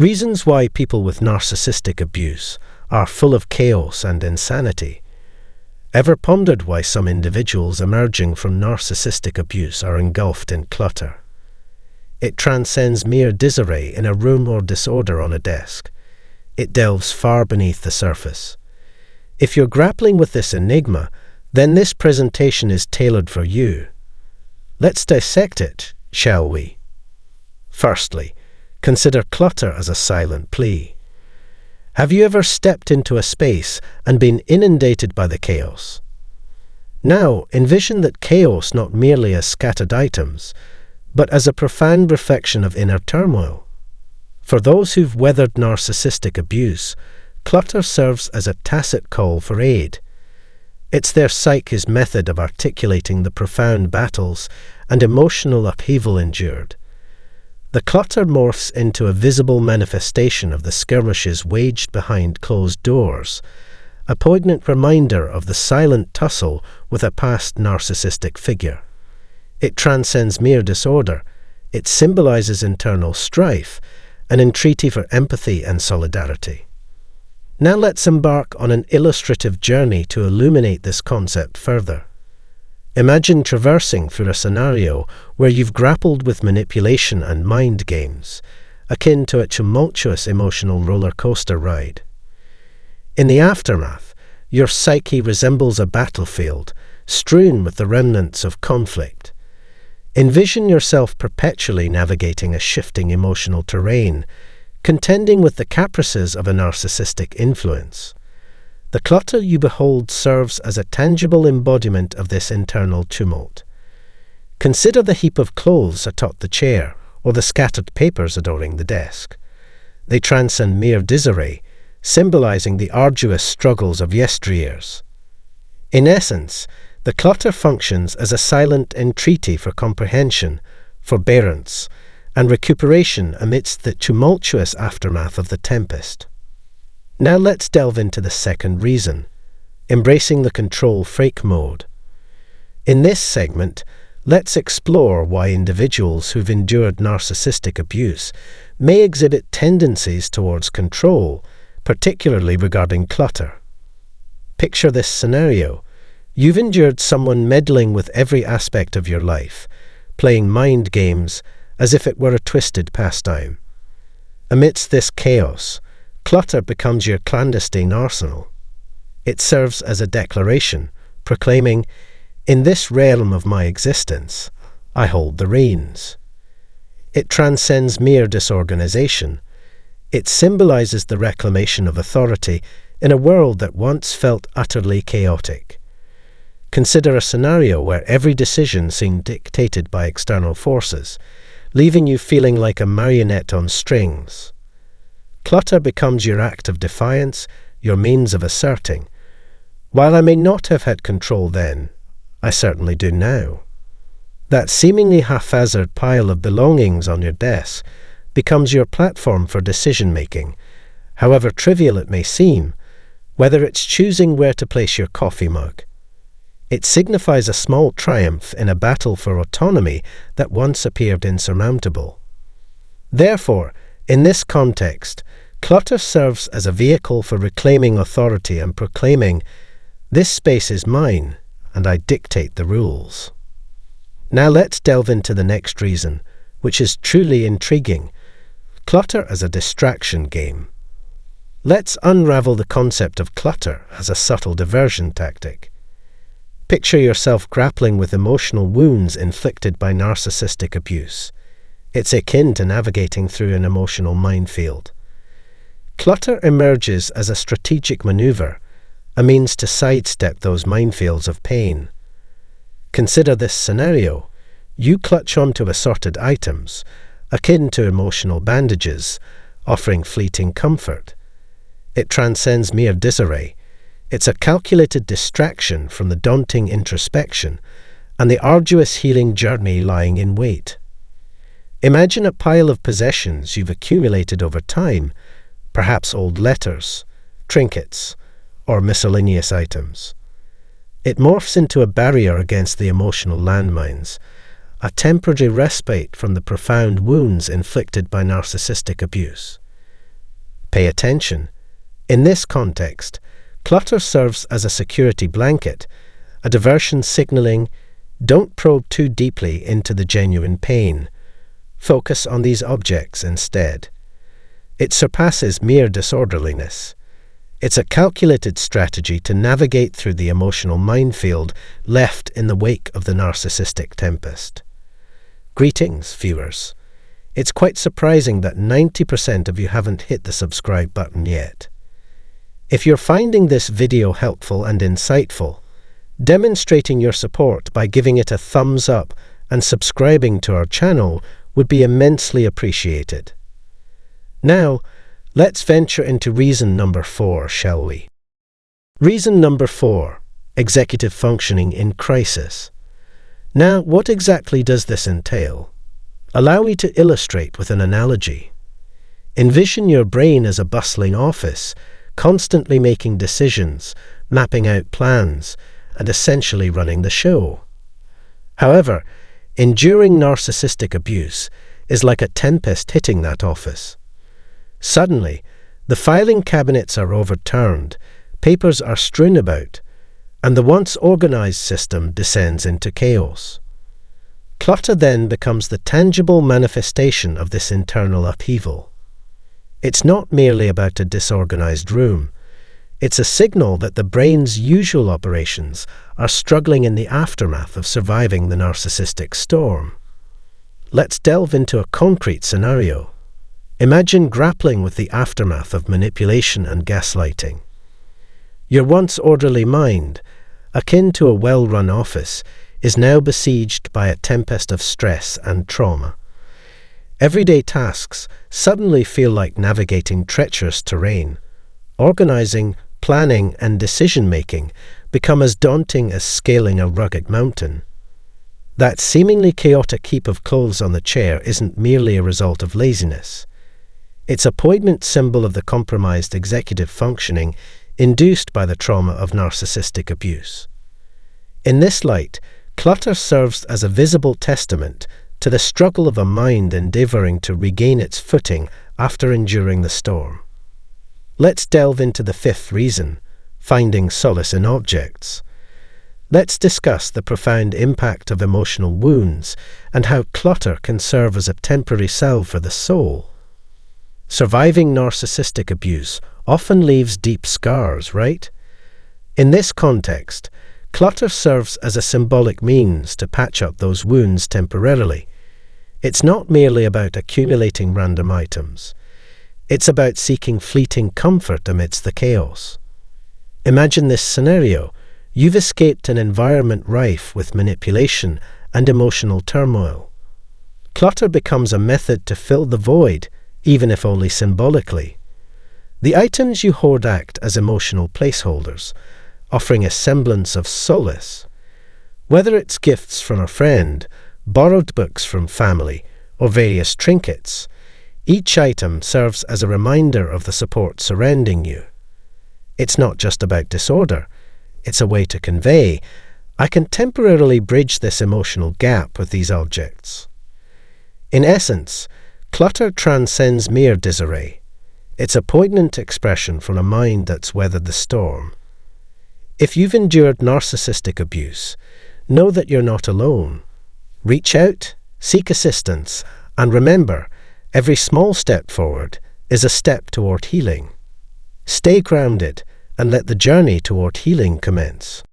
Reasons why people with narcissistic abuse are full of chaos and insanity. Ever pondered why some individuals emerging from narcissistic abuse are engulfed in clutter? It transcends mere disarray in a room or disorder on a desk. It delves far beneath the surface. If you're grappling with this enigma, then this presentation is tailored for you. Let's dissect it, shall we? Firstly, consider clutter as a silent plea. Have you ever stepped into a space and been inundated by the chaos? Now, envision that chaos not merely as scattered items, but as a profound reflection of inner turmoil. For those who've weathered narcissistic abuse, clutter serves as a tacit call for aid. It's their psyche's method of articulating the profound battles and emotional upheaval endured. The clutter morphs into a visible manifestation of the skirmishes waged behind closed doors, a poignant reminder of the silent tussle with a past narcissistic figure. It transcends mere disorder. It symbolizes internal strife, an entreaty for empathy and solidarity. Now let's embark on an illustrative journey to illuminate this concept further. Imagine traversing through a scenario where you've grappled with manipulation and mind games, akin to a tumultuous emotional roller coaster ride. In the aftermath, your psyche resembles a battlefield, strewn with the remnants of conflict. Envision yourself perpetually navigating a shifting emotional terrain, contending with the caprices of a narcissistic influence. The clutter you behold serves as a tangible embodiment of this internal tumult. Consider the heap of clothes atop the chair or the scattered papers adorning the desk. They transcend mere disarray, symbolizing the arduous struggles of yesteryears. In essence, the clutter functions as a silent entreaty for comprehension, forbearance, and recuperation amidst the tumultuous aftermath of the tempest. Now let's delve into the second reason, embracing the control freak mode. In this segment, let's explore why individuals who've endured narcissistic abuse may exhibit tendencies towards control, particularly regarding clutter. Picture this scenario. You've endured someone meddling with every aspect of your life, playing mind games as if it were a twisted pastime. Amidst this chaos, clutter becomes your clandestine arsenal. It serves as a declaration, proclaiming, "In this realm of my existence, I hold the reins." It transcends mere disorganization. It symbolizes the reclamation of authority in a world that once felt utterly chaotic. Consider a scenario where every decision seemed dictated by external forces, leaving you feeling like a marionette on strings. Clutter becomes your act of defiance, your means of asserting, "While I may not have had control then, I certainly do now." That seemingly haphazard pile of belongings on your desk becomes your platform for decision-making, however trivial it may seem, whether it's choosing where to place your coffee mug. It signifies a small triumph in a battle for autonomy that once appeared insurmountable. Therefore, in this context, clutter serves as a vehicle for reclaiming authority and proclaiming, "This space is mine, and I dictate the rules." Now let's delve into the next reason, which is truly intriguing: clutter as a distraction game. Let's unravel the concept of clutter as a subtle diversion tactic. Picture yourself grappling with emotional wounds inflicted by narcissistic abuse. It's akin to navigating through an emotional minefield. Clutter emerges as a strategic maneuver, a means to sidestep those minefields of pain. Consider this scenario. You clutch onto assorted items, akin to emotional bandages, offering fleeting comfort. It transcends mere disarray. It's a calculated distraction from the daunting introspection and the arduous healing journey lying in wait. Imagine a pile of possessions you've accumulated over time, perhaps old letters, trinkets, or miscellaneous items. It morphs into a barrier against the emotional landmines, a temporary respite from the profound wounds inflicted by narcissistic abuse. Pay attention. In this context, clutter serves as a security blanket, a diversion signaling, don't probe too deeply into the genuine pain. Focus on these objects instead. It surpasses mere disorderliness. It's a calculated strategy to navigate through the emotional minefield left in the wake of the narcissistic tempest. Greetings, viewers. It's quite surprising that 90% of you haven't hit the subscribe button yet. If you're finding this video helpful and insightful, demonstrating your support by giving it a thumbs up and subscribing to our channel would be immensely appreciated. Now, let's venture into reason number 4, shall we? Reason number 4, executive functioning in crisis. Now, what exactly does this entail? Allow me to illustrate with an analogy. Envision your brain as a bustling office, constantly making decisions, mapping out plans, and essentially running the show. However, enduring narcissistic abuse is like a tempest hitting that office. Suddenly, the filing cabinets are overturned, papers are strewn about, and the once organized system descends into chaos. Clutter then becomes the tangible manifestation of this internal upheaval. It's not merely about a disorganized room. It's a signal that the brain's usual operations are struggling in the aftermath of surviving the narcissistic storm. Let's delve into a concrete scenario. Imagine grappling with the aftermath of manipulation and gaslighting. Your once orderly mind, akin to a well-run office, is now besieged by a tempest of stress and trauma. Everyday tasks suddenly feel like navigating treacherous terrain. Organizing, planning, and decision-making become as daunting as scaling a rugged mountain. That seemingly chaotic heap of clothes on the chair isn't merely a result of laziness. It's a poignant symbol of the compromised executive functioning induced by the trauma of narcissistic abuse. In this light, clutter serves as a visible testament to the struggle of a mind endeavoring to regain its footing after enduring the storm. Let's delve into the 5th reason, finding solace in objects. Let's discuss the profound impact of emotional wounds and how clutter can serve as a temporary salve for the soul. Surviving narcissistic abuse often leaves deep scars, right? In this context, clutter serves as a symbolic means to patch up those wounds temporarily. It's not merely about accumulating random items. It's about seeking fleeting comfort amidst the chaos. Imagine this scenario. You've escaped an environment rife with manipulation and emotional turmoil. Clutter becomes a method to fill the void, even if only symbolically. The items you hoard act as emotional placeholders, offering a semblance of solace. Whether it's gifts from a friend, borrowed books from family, or various trinkets, each item serves as a reminder of the support surrounding you. It's not just about disorder. It's a way to convey, I can temporarily bridge this emotional gap with these objects. In essence, clutter transcends mere disarray. It's a poignant expression from a mind that's weathered the storm. If you've endured narcissistic abuse, know that you're not alone. Reach out, seek assistance, and remember, every small step forward is a step toward healing. Stay grounded and let the journey toward healing commence.